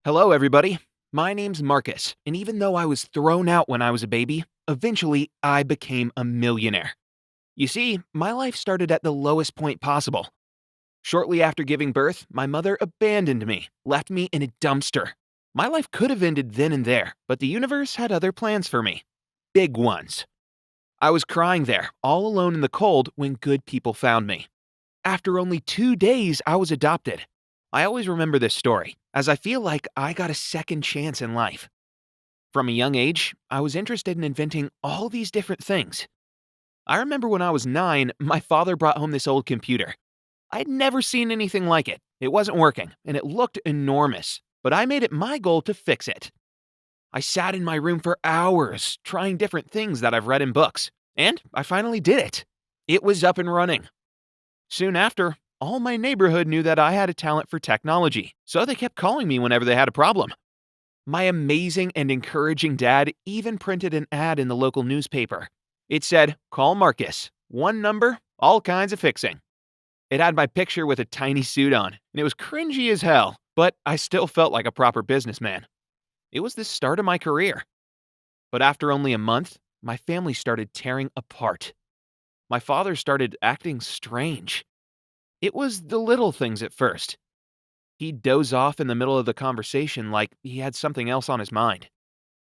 Hello, everybody. My name's Marcus, and even though I was thrown out when I was a baby, eventually I became a millionaire. You see, my life started at the lowest point possible. Shortly after giving birth, my mother abandoned me, left me in a dumpster. My life could have ended then and there, but the universe had other plans for me. Big ones. I was crying there, all alone in the cold, when good people found me. After only 2 days, I was adopted. I always remember this story, as I feel like I got a second chance in life. From a young age, I was interested in inventing all these different things. I remember when I was 9, my father brought home this old computer. I'd never seen anything like it. It wasn't working, and it looked enormous, but I made it my goal to fix it. I sat in my room for hours, trying different things that I've read in books, and I finally did it. It was up and running. Soon after, all my neighborhood knew that I had a talent for technology, so they kept calling me whenever they had a problem. My amazing and encouraging dad even printed an ad in the local newspaper. It said, "Call Marcus. One number, all kinds of fixing." It had my picture with a tiny suit on, and it was cringy as hell, but I still felt like a proper businessman. It was the start of my career. But after only a month, my family started tearing apart. My father started acting strange. It was the little things at first. He'd doze off in the middle of the conversation like he had something else on his mind.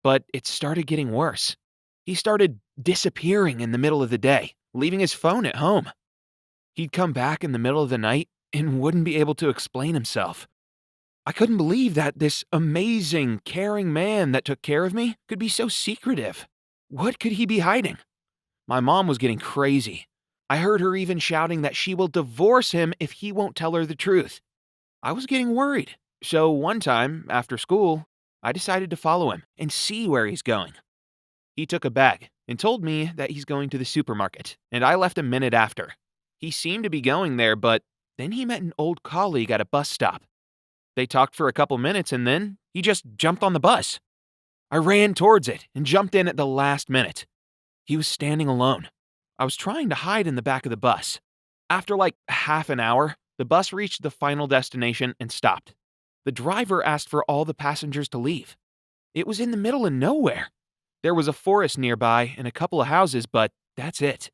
But it started getting worse. He started disappearing in the middle of the day, leaving his phone at home. He'd come back in the middle of the night and wouldn't be able to explain himself. I couldn't believe that this amazing, caring man that took care of me could be so secretive. What could he be hiding? My mom was getting crazy. I heard her even shouting that she will divorce him if he won't tell her the truth. I was getting worried. So one time, after school, I decided to follow him and see where he's going. He took a bag and told me that he's going to the supermarket, and I left a minute after. He seemed to be going there, but then he met an old colleague at a bus stop. They talked for a couple minutes and then he just jumped on the bus. I ran towards it and jumped in at the last minute. He was standing alone. I was trying to hide in the back of the bus. After like half an hour, the bus reached the final destination and stopped. The driver asked for all the passengers to leave. It was in the middle of nowhere. There was a forest nearby and a couple of houses, but that's it.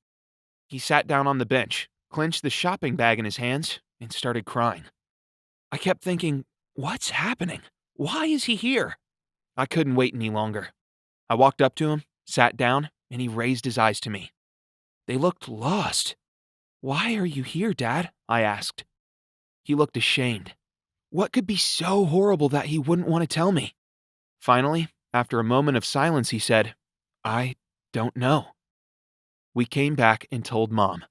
He sat down on the bench, clenched the shopping bag in his hands, and started crying. I kept thinking, what's happening? Why is he here? I couldn't wait any longer. I walked up to him, sat down, and he raised his eyes to me. They looked lost. "Why are you here, Dad?" I asked. He looked ashamed. What could be so horrible that he wouldn't want to tell me? Finally, after a moment of silence, he said, "I don't know." We came back and told Mom.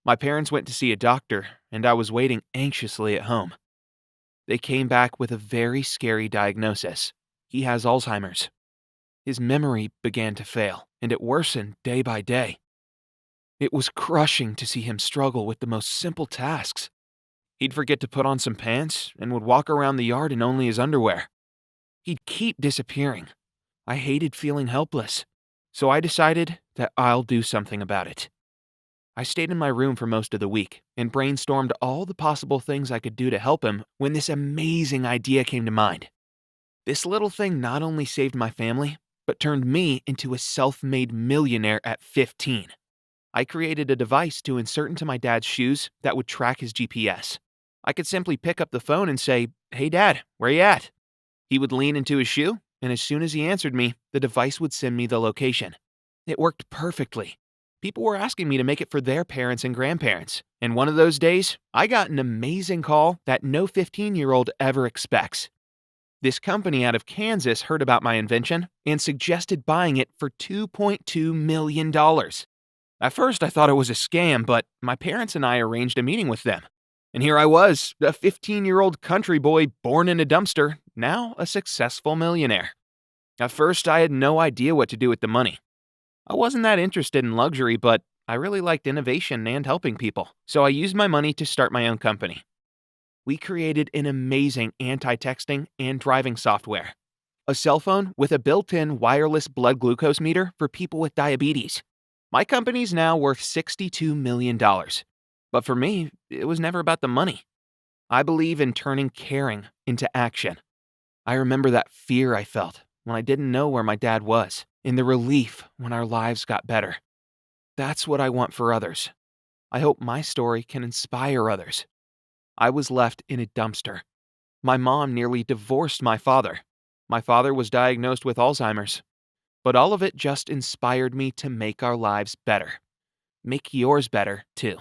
My parents went to see a doctor, and I was waiting anxiously at home. They came back with a very scary diagnosis. He has Alzheimer's. His memory began to fail, and it worsened day by day. It was crushing to see him struggle with the most simple tasks. He'd forget to put on some pants and would walk around the yard in only his underwear. He'd keep disappearing. I hated feeling helpless, so I decided that I'll do something about it. I stayed in my room for most of the week and brainstormed all the possible things I could do to help him when this amazing idea came to mind. This little thing not only saved my family, but turned me into a self-made millionaire at 15. I created a device to insert into my dad's shoes that would track his GPS. I could simply pick up the phone and say, "Hey Dad, where you at?" He would lean into his shoe, and as soon as he answered me, the device would send me the location. It worked perfectly. People were asking me to make it for their parents and grandparents, and one of those days, I got an amazing call that no 15-year-old ever expects. This company out of Kansas heard about my invention and suggested buying it for $2.2 million. At first, I thought it was a scam, but my parents and I arranged a meeting with them. And here I was, a 15-year-old country boy born in a dumpster, now a successful millionaire. At first, I had no idea what to do with the money. I wasn't that interested in luxury, but I really liked innovation and helping people, so I used my money to start my own company. We created an amazing anti-texting and driving software. A cell phone with a built-in wireless blood glucose meter for people with diabetes. My company's now worth $62 million. But for me, it was never about the money. I believe in turning caring into action. I remember that fear I felt when I didn't know where my dad was, and the relief when our lives got better. That's what I want for others. I hope my story can inspire others. I was left in a dumpster. My mom nearly divorced my father. My father was diagnosed with Alzheimer's. But all of it just inspired me to make our lives better. Make yours better, too.